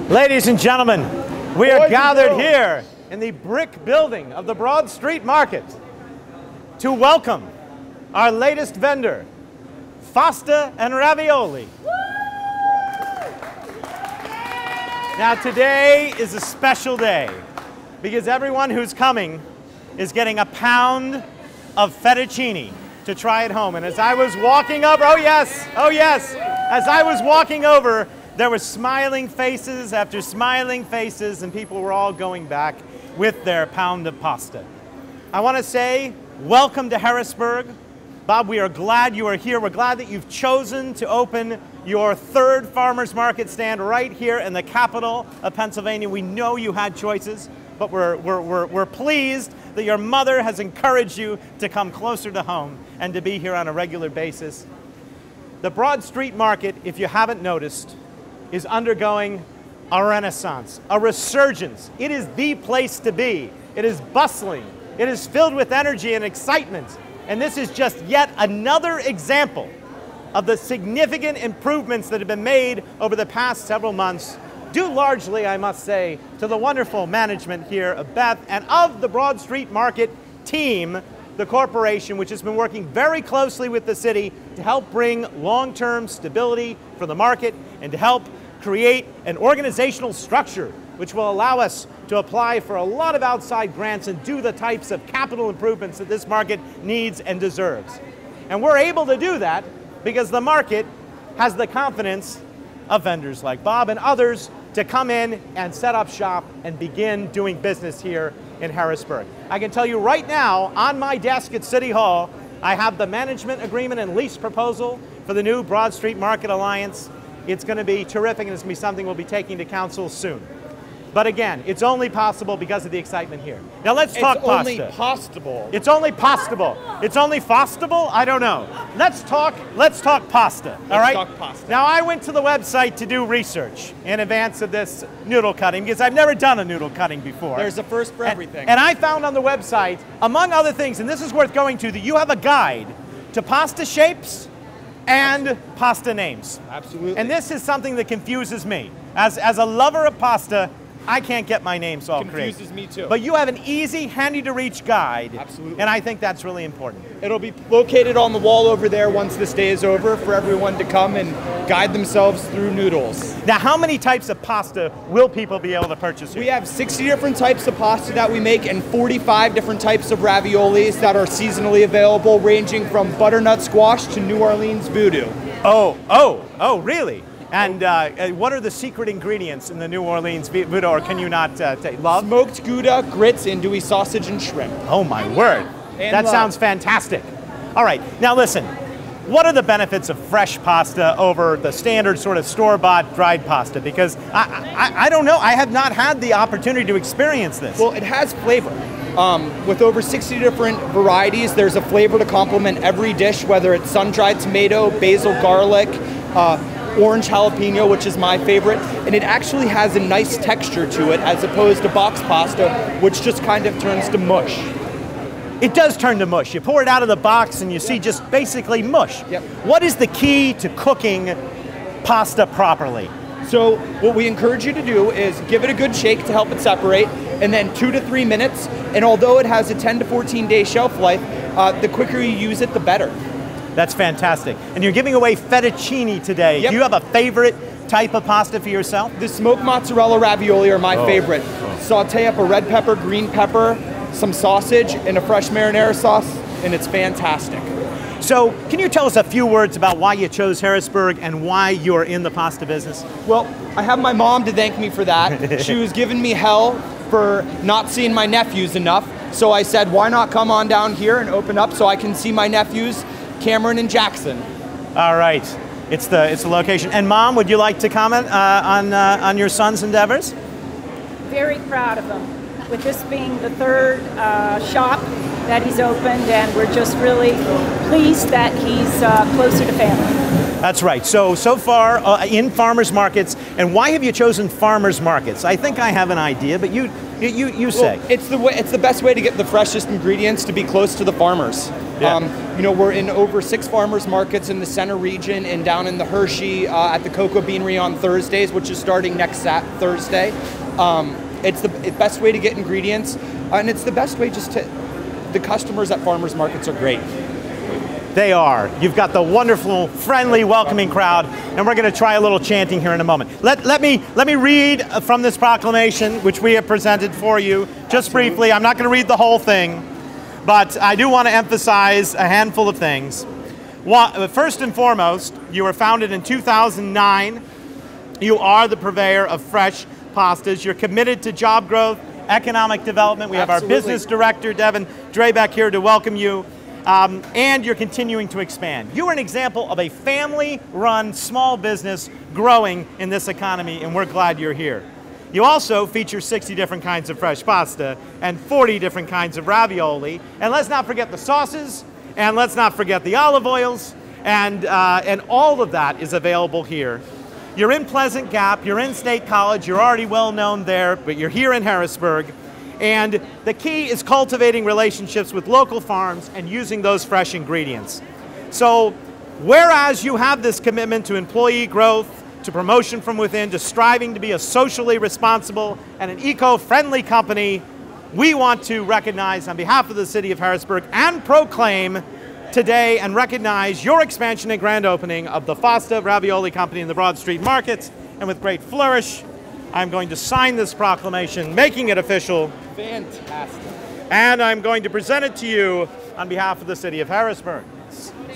Ladies and gentlemen, we are gathered here in the brick building of the Broad Street Market to welcome our latest vendor, Fasta and Ravioli. Now today is a special day because everyone who's coming is getting a pound of fettuccine to try at home. And as I was walking over, oh yes, as I was walking over, there were smiling faces after smiling faces, and people were all going back with their pound of pasta. I want to say, welcome to Harrisburg. Bob, we are glad you are here. We're glad that you've chosen to open your third farmers market stand right here in the capital of Pennsylvania. We know you had choices, but we're pleased that your mother has encouraged you to come closer to home and to be here on a regular basis. The Broad Street Market, if you haven't noticed, is undergoing a renaissance, a resurgence. It is the place to be. It is bustling. It is filled with energy and excitement. And this is just yet another example of the significant improvements that have been made over the past several months, due largely, I must say, to the wonderful management here of Beth and of the Broad Street Market team, the corporation, which has been working very closely with the city to help bring long-term stability for the market and to help create an organizational structure which will allow us to apply for a lot of outside grants and do the types of capital improvements that this market needs and deserves. And we're able to do that because the market has the confidence of vendors like Bob and others to come in and set up shop and begin doing business here in Harrisburg. I can tell you right now, on my desk at City Hall, I have the management agreement and lease proposal for the new Broad Street Market Alliance. It's going to be terrific, and it's going to be something we'll be taking to council soon. But again, it's only possible because of the excitement here. Now let's talk pasta. It's only possible. It's only possible. It's only fostable? I don't know. Let's talk pasta, all right? Let's talk pasta. Now I went to the website to do research in advance of this noodle cutting because I've never done a noodle cutting before. There's a first for everything. And I found on the website, among other things, and this is worth going to, that you have a guide to pasta shapes and pasta names. Absolutely. And this is something that confuses me. As a lover of pasta, I can't get my names all correct. Confuses me too. But you have an easy, handy-to-reach guide. Absolutely. And I think that's really important. It'll be located on the wall over there once this day is over for everyone to come and guide themselves through noodles. Now, how many types of pasta will people be able to purchase here? We have 60 different types of pasta that we make and 45 different types of raviolis that are seasonally available, ranging from butternut squash to New Orleans voodoo. Oh, really? And what are the secret ingredients in the New Orleans voodoo, or can you not love? Smoked Gouda, grits, andouille sausage, and shrimp. Oh my word. That sounds fantastic. All right, now listen, what are the benefits of fresh pasta over the standard sort of store-bought dried pasta? Because I don't know, I have not had the opportunity to experience this. Well, it has flavor. With over 60 different varieties, there's a flavor to complement every dish, whether it's sun-dried tomato, basil, garlic, orange jalapeno, which is my favorite, and it actually has a nice texture to it as opposed to box pasta, which just kind of turns to mush. It does turn to mush. You pour it out of the box and you see just basically mush. Yep. What is the key to cooking pasta properly? So what we encourage you to do is give it a good shake to help it separate, and then 2 to 3 minutes, and although it has a 10 to 14 day shelf life, the quicker you use it, the better. That's fantastic. And you're giving away fettuccine today. Yep. Do you have a favorite type of pasta for yourself? The smoked mozzarella ravioli are my favorite. Saute up a red pepper, green pepper, some sausage, and a fresh marinara sauce, and it's fantastic. So, can you tell us a few words about why you chose Harrisburg and why you're in the pasta business? Well, I have my mom to thank me for that. She was giving me hell for not seeing my nephews enough, so I said, why not come on down here and open up so I can see my nephews, Cameron and Jackson. All right, it's the location. And Mom, would you like to comment on your son's endeavors? Very proud of him. With this being the third shop that he's opened, and we're just really pleased that he's closer to family. That's right. So far in farmers markets, and why have you chosen farmers markets? I think I have an idea, but you say. Well, it's the best way to get the freshest ingredients to be close to the farmers. Yeah. You know, we're in over 6 farmers markets in the center region and down in the Hershey at the Cocoa Beanery on Thursdays, which is starting next Thursday. It's the best way to get ingredients, and it's the best way just to, the customers at farmers markets are great. They are. You've got the wonderful, friendly, welcoming crowd, and we're going to try a little chanting here in a moment. Let me read from this proclamation, which we have presented for you, just briefly. I'm not going to read the whole thing, but I do want to emphasize a handful of things. First and foremost, you were founded in 2009. You are the purveyor of fresh pastas. You're committed to job growth, economic development. We have our business director, Devin Drebeck, here to welcome you. And you're continuing to expand. You are an example of a family-run small business growing in this economy, and we're glad you're here. You also feature 60 different kinds of fresh pasta and 40 different kinds of ravioli. And let's not forget the sauces, and let's not forget the olive oils, and all of that is available here. You're in Pleasant Gap, you're in State College, you're already well known there, but you're here in Harrisburg. And the key is cultivating relationships with local farms and using those fresh ingredients. So, whereas you have this commitment to employee growth, to promotion from within, to striving to be a socially responsible and an eco-friendly company, we want to recognize on behalf of the city of Harrisburg and proclaim today and recognize your expansion and grand opening of the Fasta Ravioli Company in the Broad Street markets. And with great flourish, I'm going to sign this proclamation, making it official. Fantastic. And I'm going to present it to you on behalf of the city of Harrisburg.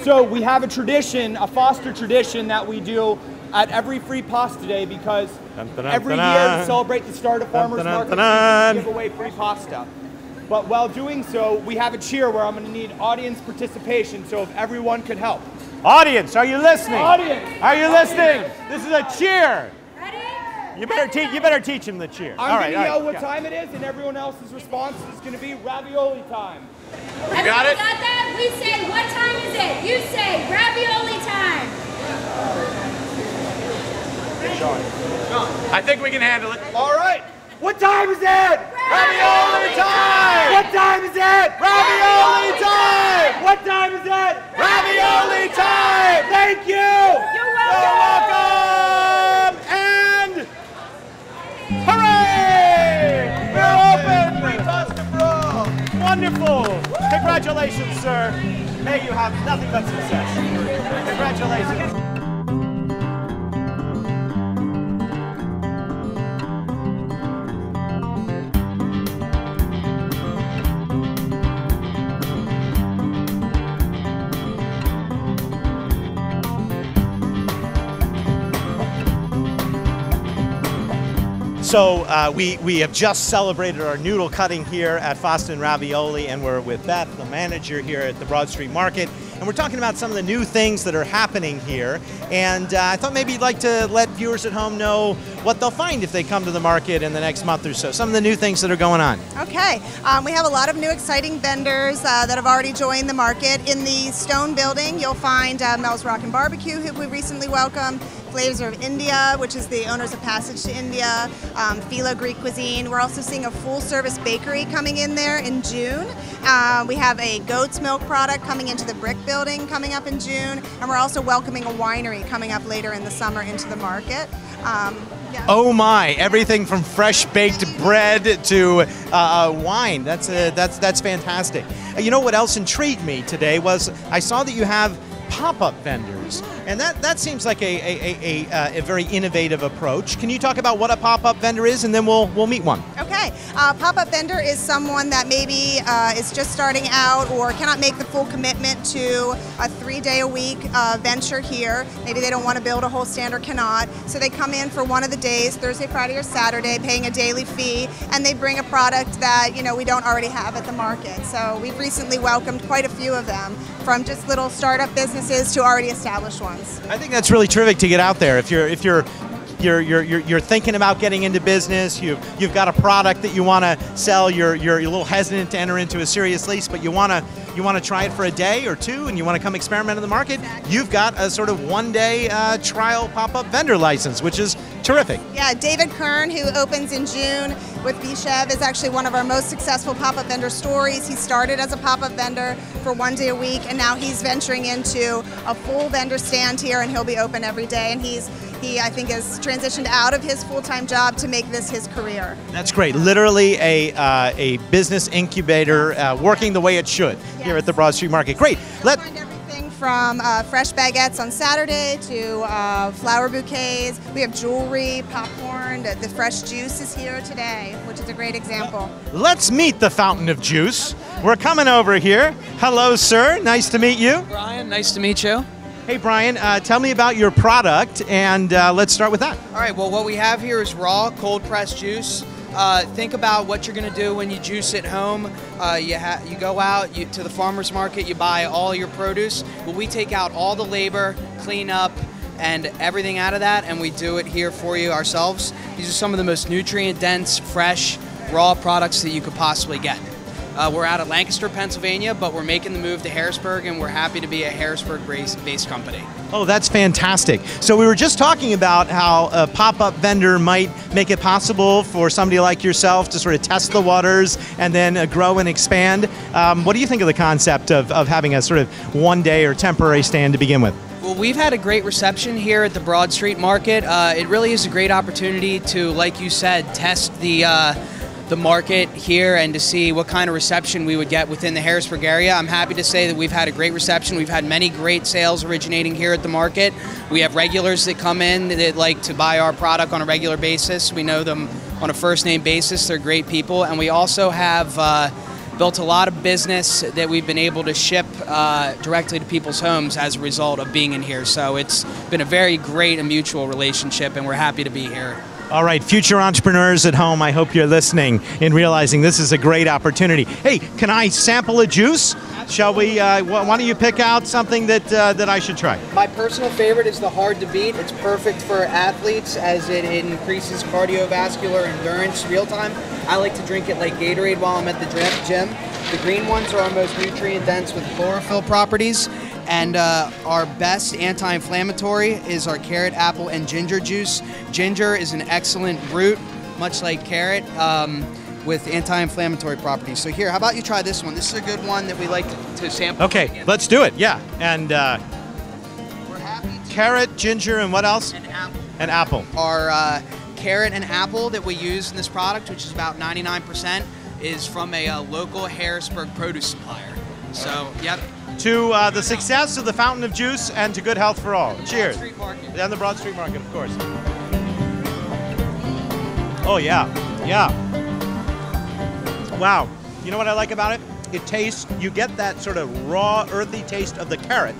So we have a tradition, a Foster tradition that we do at every Free Pasta Day because every year to celebrate the start of farmers markets, we give away free pasta. But while doing so, we have a cheer where I'm going to need audience participation, so if everyone could help. Audience, are you listening? Audience! Are you listening? This is a cheer. You better teach him the cheer. I'm going to yell what time it is, and everyone else's response is going to be ravioli time. Got it? Got that? We say, what time is it? You say, ravioli time. I think we can handle it. All right. What time is it? Ravioli time! What time is it? Ravioli time! What time is it? Ravioli time! Thank you! You're welcome! And hooray! We're open! Free pasta for all. Wonderful! Congratulations, sir. May you have nothing but success. Congratulations. So we have just celebrated our noodle cutting here at Fasta and Ravioli, and we're with Beth, the manager here at the Broad Street Market, and we're talking about some of the new things that are happening here. And I thought maybe you'd like to let viewers at home know what they'll find if they come to the market in the next month or so. Some of the new things that are going on. Okay, we have a lot of new exciting vendors that have already joined the market. In the Stone Building, you'll find Mel's Rockin' Barbecue, who we recently welcomed. Flavors of India, which is the owners of Passage to India, Philo Greek Cuisine. We're also seeing a full-service bakery coming in there in June. We have a goat's milk product coming into the Brick Building coming up in June, and we're also welcoming a winery coming up later in the summer into the market. Yeah. Oh my! Everything from fresh baked bread to wine. That's fantastic. You know what else intrigued me today was I saw that you have pop-up vendors, and that seems like a very innovative approach. Can you talk about what a pop-up vendor is, and then we'll meet one? Okay, pop-up vendor is someone that maybe is just starting out or cannot make the full commitment to a 3-day-a-week venture here. Maybe they don't want to build a whole stand or cannot, so they come in for one of the days, Thursday, Friday, or Saturday, paying a daily fee, and they bring a product that we don't already have at the market. So we've recently welcomed quite a few of them, from just little startup businesses to already established ones. I think that's really terrific to get out there. If you're you're thinking about getting into business. You've got a product that you want to sell. You're a little hesitant to enter into a serious lease, but you want to try it for a day or two, and you want to come experiment in the market. You've got a sort of one-day trial pop-up vendor license, which is terrific. Yeah, David Kern, who opens in June with Bishev, is actually one of our most successful pop-up vendor stories. He started as a pop-up vendor for one day a week, and now he's venturing into a full vendor stand here, and he'll be open every day. And he, I think, has transitioned out of his full-time job to make this his career. That's great. Literally a business incubator working the way it should here at the Broad Street Market. Great. You'll find everything from fresh baguettes on Saturday to flower bouquets. We have jewelry, popcorn. The fresh juice is here today, which is a great example. Let's meet the fountain of juice. We're coming over here. Hello, sir. Nice to meet you. Brian, nice to meet you. Hey, Brian, tell me about your product, and let's start with that. All right, well, what we have here is raw, cold-pressed juice. Think about what you're going to do when you juice at home. You go out to the farmer's market, you buy all your produce. Well, we take out all the labor, clean up, and everything out of that, and we do it here for you ourselves. These are some of the most nutrient-dense, fresh, raw products that you could possibly get. We're out of Lancaster, Pennsylvania, but we're making the move to Harrisburg, and we're happy to be a Harrisburg-based company. Oh, that's fantastic. So we were just talking about how a pop-up vendor might make it possible for somebody like yourself to sort of test the waters and then grow and expand. What do you think of the concept of having a sort of one-day or temporary stand to begin with? Well, we've had a great reception here at the Broad Street Market. It really is a great opportunity to, like you said, test the market here and to see what kind of reception we would get within the Harrisburg area. I'm happy to say that we've had a great reception. We've had many great sales originating here at the market. We have regulars that come in that like to buy our product on a regular basis. We know them on a first-name basis. They're great people. And we also have built a lot of business that we've been able to ship directly to people's homes as a result of being in here. So it's been a very great and mutual relationship, and we're happy to be here. All right, future entrepreneurs at home, I hope you're listening and realizing this is a great opportunity. Hey, can I sample a juice? Shall we, why don't you pick out something that I should try? My personal favorite is the Hard to Beat. It's perfect for athletes as it increases cardiovascular endurance real time. I like to drink it like Gatorade while I'm at the gym. The green ones are our most nutrient dense with chlorophyll properties. And our best anti-inflammatory is our carrot, apple, and ginger juice. Ginger is an excellent root, much like carrot, with anti-inflammatory properties. So here, how about you try this one? This is a good one that we like to sample. Okay, let's do it, yeah. And we're happy to carrot, ginger, and what else? and apple. And apple. Our carrot and apple that we use in this product, which is about 99%, is from a local Harrisburg produce supplier. So, yep. To the success of the Fountain of Juice and to good health for all. Cheers. Broad Street Market. And the Broad Street Market, of course. Oh, yeah. Yeah. Wow. You know what I like about it? It tastes, you get that sort of raw, earthy taste of the carrot,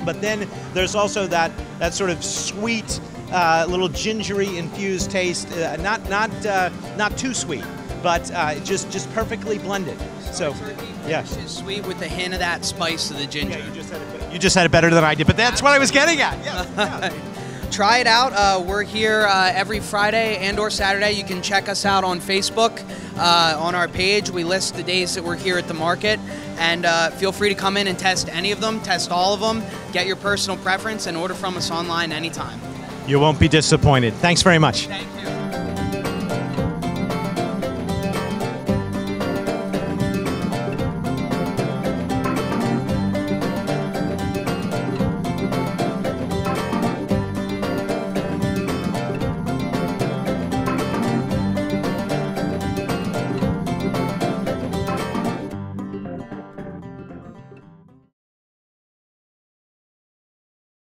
but then there's also that sort of sweet, little gingery infused taste, not too sweet, but just perfectly blended. So, yeah. It's sweet with a hint of that spice of the ginger. Yeah, you just said it better than I did, but that's what I was getting at. Yeah. Try it out. We're here every Friday and or Saturday. You can check us out on Facebook. On our page, we list the days that we're here at the market, and feel free to come in and test any of them, test all of them, get your personal preference, and order from us online anytime. You won't be disappointed. Thanks very much. Thank you.